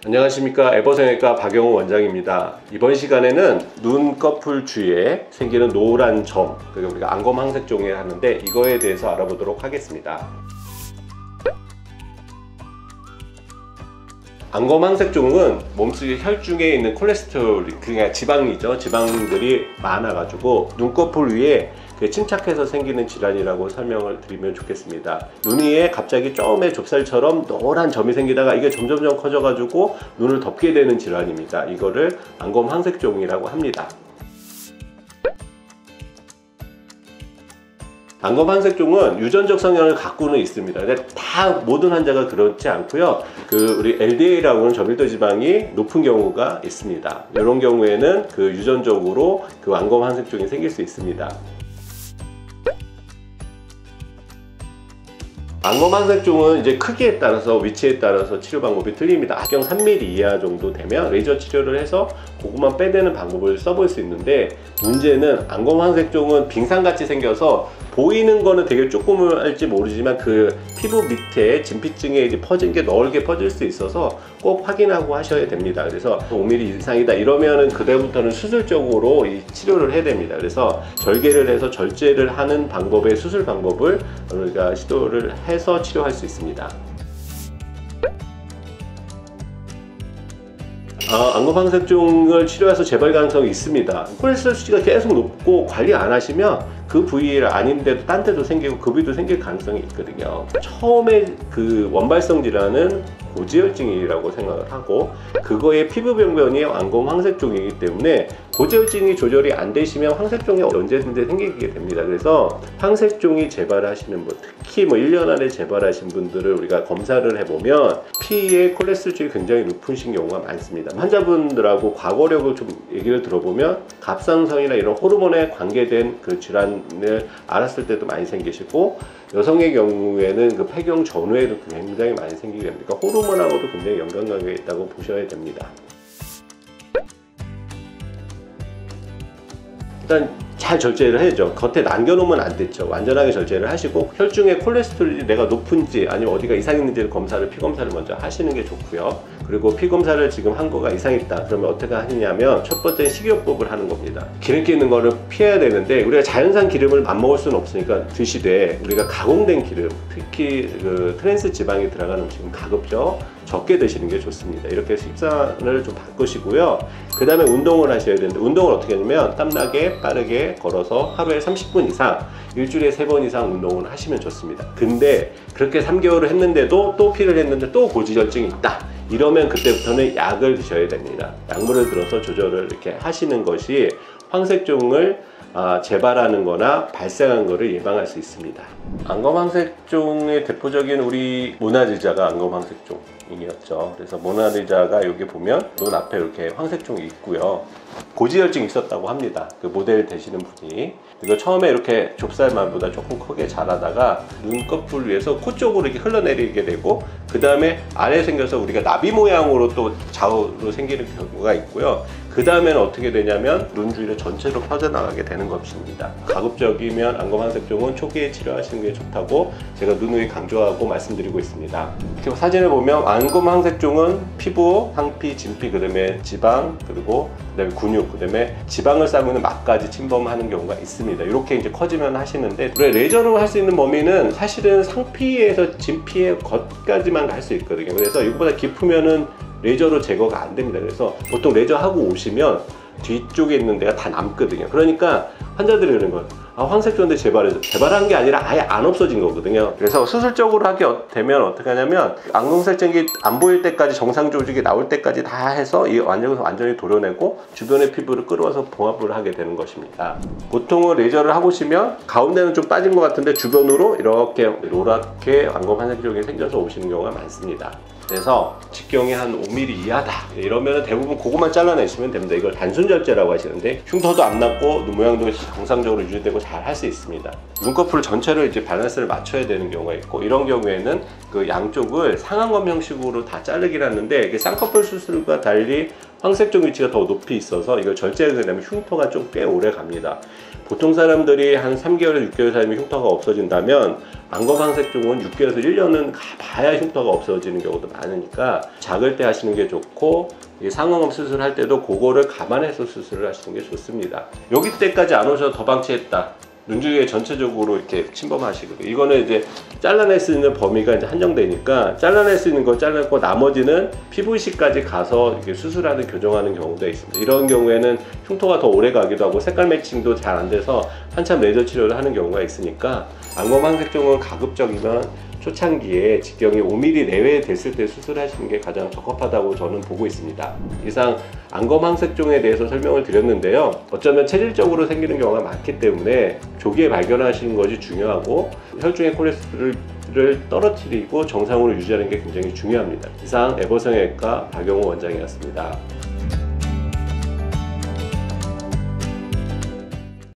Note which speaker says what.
Speaker 1: 안녕하십니까, 에버성형외과 박영호 원장입니다. 이번 시간에는 눈꺼풀 주위에 생기는 노란 점, 그리고 우리가 안검 항색종이라 하는데 이거에 대해서 알아보도록 하겠습니다. 안검 항색종은 몸속의 혈중에 있는 콜레스테롤, 그냥 지방이죠. 지방들이 많아가지고 눈꺼풀 위에 침착해서 생기는 질환이라고 설명을 드리면 좋겠습니다. 눈 위에 갑자기 처음에 좁쌀처럼 노란 점이 생기다가 이게 점점점 커져가지고 눈을 덮게 되는 질환입니다. 이거를 안검 항색종이라고 합니다. 안검 항색종은 유전적 성향을 갖고는 있습니다. 근데 다 모든 환자가 그렇지 않고요. 우리 LDL이라고 하는 저밀도 지방이 높은 경우가 있습니다. 이런 경우에는 유전적으로 안검 항색종이 생길 수 있습니다. 안검 항색종은 이제 크기에 따라서 위치에 따라서 치료 방법이 틀립니다. 합경 3mm 이하 정도 되면 레이저 치료를 해서 그것만 빼내는 방법을 써볼 수 있는데, 문제는 안검 항색종은 빙산같이 생겨서 보이는 거는 되게 조그맣을지 모르지만 피부 밑에 진피층에 이제 퍼진 게 넓게 퍼질 수 있어서 꼭 확인하고 하셔야 됩니다. 그래서 5mm 이상이다 이러면은 그때부터는 수술적으로 이 치료를 해야 됩니다. 그래서 절개를 해서 절제를 하는 방법의 수술 방법을 우리가 시도를 해서 치료할 수 있습니다. 안검 항색종을 치료해서 재발 가능성이 있습니다. 콜레스테롤 수치가 계속 높고 관리 안 하시면 그 부위를 아닌데도 딴 데도 생기고 그 부위도 생길 가능성이 있거든요. 처음에 원발성 질환은 고지혈증이라고 생각을 하고, 그거의 피부 병변이 안검 항색종이기 때문에 고지혈증이 조절이 안 되시면 황색종이 언제든지 생기게 됩니다. 그래서 황색종이 재발하시는 분, 특히 1년 안에 재발하신 분들을 우리가 검사를 해보면 피에 콜레스테롤이 굉장히 높으신 경우가 많습니다. 환자분들하고 과거력을 좀 얘기를 들어보면 갑상선이나 이런 호르몬에 관계된 질환을 알았을 때도 많이 생기시고, 여성의 경우에는 폐경 전후에도 굉장히 많이 생기게 됩니다. 호르몬하고도 굉장히 연관관계가 있다고 보셔야 됩니다. 일단 잘 절제를 해야죠. 겉에 남겨놓으면 안 됐죠. 완전하게 절제를 하시고, 혈중의 콜레스테롤이 내가 높은지 아니면 어디가 이상 있는지를 피검사를 먼저 하시는 게 좋고요. 그리고 피검사를 지금 한 거가 이상 있다 그러면 어떻게 하느냐면, 첫 번째 식이요법을 하는 겁니다. 기름기 있는 거를 피해야 되는데, 우리가 자연산 기름을 안 먹을 수는 없으니까 드시되, 우리가 가공된 기름, 특히 트랜스 지방이 들어가는 음식은 가급적 적게 드시는 게 좋습니다. 이렇게 식단을 좀 바꾸시고요. 그 다음에 운동을 하셔야 되는데, 운동을 어떻게 하냐면 땀나게 빠르게 걸어서 하루에 30분 이상, 일주일에 3번 이상 운동을 하시면 좋습니다. 근데 그렇게 3개월을 했는데도 또 피를 했는데 또 고지혈증이 있다 이러면 그때부터는 약을 드셔야 됩니다. 약물을 들어서 조절을 이렇게 하시는 것이 황색종을 재발하는 거나 발생한 거를 예방할 수 있습니다. 안검 항색종의 대표적인 우리 모나리자가 안검 항색종이었죠. 그래서 모나리자가 여기 보면 눈 앞에 이렇게 황색종이 있고요. 고지혈증이 있었다고 합니다. 모델 되시는 분이. 이거 처음에 이렇게 좁쌀만보다 조금 크게 자라다가 눈꺼풀 위에서 코 쪽으로 이렇게 흘러내리게 되고, 그 다음에 아래 생겨서 우리가 나비 모양으로 또 좌우로 생기는 경우가 있고요. 그 다음에는 어떻게 되냐면 눈 주위로 전체로 퍼져나가게 되는 것입니다. 가급적이면 안검 항색종은 초기에 치료하시는 게 좋다고 제가 누누이 강조하고 말씀드리고 있습니다. 이렇게 사진을 보면 안검 항색종은 피부, 상피, 진피, 그 다음에 지방, 그리고 그다음에 근육, 그다음에 지방을 싸고 막까지 침범하는 경우가 있습니다. 이렇게 이제 커지면 하시는데, 우리가 레이저로 할 수 있는 범위는 사실은 상피에서 진피의 겉까지만 갈 수 있거든요. 그래서 이거보다 깊으면은 레이저로 제거가 안 됩니다. 그래서 보통 레이저 하고 오시면 뒤쪽에 있는 데가 다 남거든요. 그러니까 환자들이 그러는 거예요. 황색종인데 재발해서, 재발한 게 아니라 아예 안 없어진 거거든요. 그래서 수술적으로 하게 되면 어떻게 하냐면, 안검 항색종이 안 보일 때까지, 정상 조직이 나올 때까지 다 해서 이 완전히 도려내고 주변의 피부를 끌어와서 봉합을 하게 되는 것입니다. 보통은 레이저를 하고시면 가운데는 좀 빠진 것 같은데 주변으로 이렇게 노랗게 안검 항색종이 생겨서 오시는 경우가 많습니다. 그래서 직경이 한 5mm 이하다 이러면 대부분 그것만 잘라내시면 됩니다. 이걸 단순 절제라고 하시는데, 흉터도 안 났고 눈 모양도 정상적으로 유지되고 잘 할 수 있습니다. 눈꺼풀 전체를 이제 밸런스를 맞춰야 되는 경우가 있고, 이런 경우에는 양쪽을 상안검 형식으로 다 자르긴 하는데, 이게 쌍꺼풀 수술과 달리 황색종 위치가 더 높이 있어서 이걸 절제하게 되면 흉터가 좀 꽤 오래 갑니다. 보통 사람들이 한 3개월에서 6개월 사이면 흉터가 없어진다면 안검 황색종은 6개월에서 1년은 가봐야 흉터가 없어지는 경우도 많으니까 작을 때 하시는 게 좋고, 이 상어검 수술할 때도 그거를 감안해서 수술을 하시는 게 좋습니다. 여기 때까지 안 오셔서 더 방치했다, 눈주위에 전체적으로 이렇게 침범하시거든요. 이거는 이제 잘라낼 수 있는 범위가 이제 한정되니까 잘라낼 수 있는 걸 잘라내고 나머지는 PVC까지 가서 이렇게 수술하는, 교정하는 경우도 있습니다. 이런 경우에는 흉터가 더 오래 가기도 하고 색깔 매칭도 잘 안 돼서 한참 레이저 치료를 하는 경우가 있으니까 안검 황색종은 가급적이면 초창기에 직경이 5mm 내외 됐을 때 수술하시는 게 가장 적합하다고 저는 보고 있습니다. 이상 안검 황색종에 대해서 설명을 드렸는데요. 어쩌면 체질적으로 생기는 경우가 많기 때문에 조기에 발견하시는 것이 중요하고, 혈중의 콜레스테롤을 떨어뜨리고 정상으로 유지하는 게 굉장히 중요합니다. 이상 에버성형외과 박영호 원장이었습니다.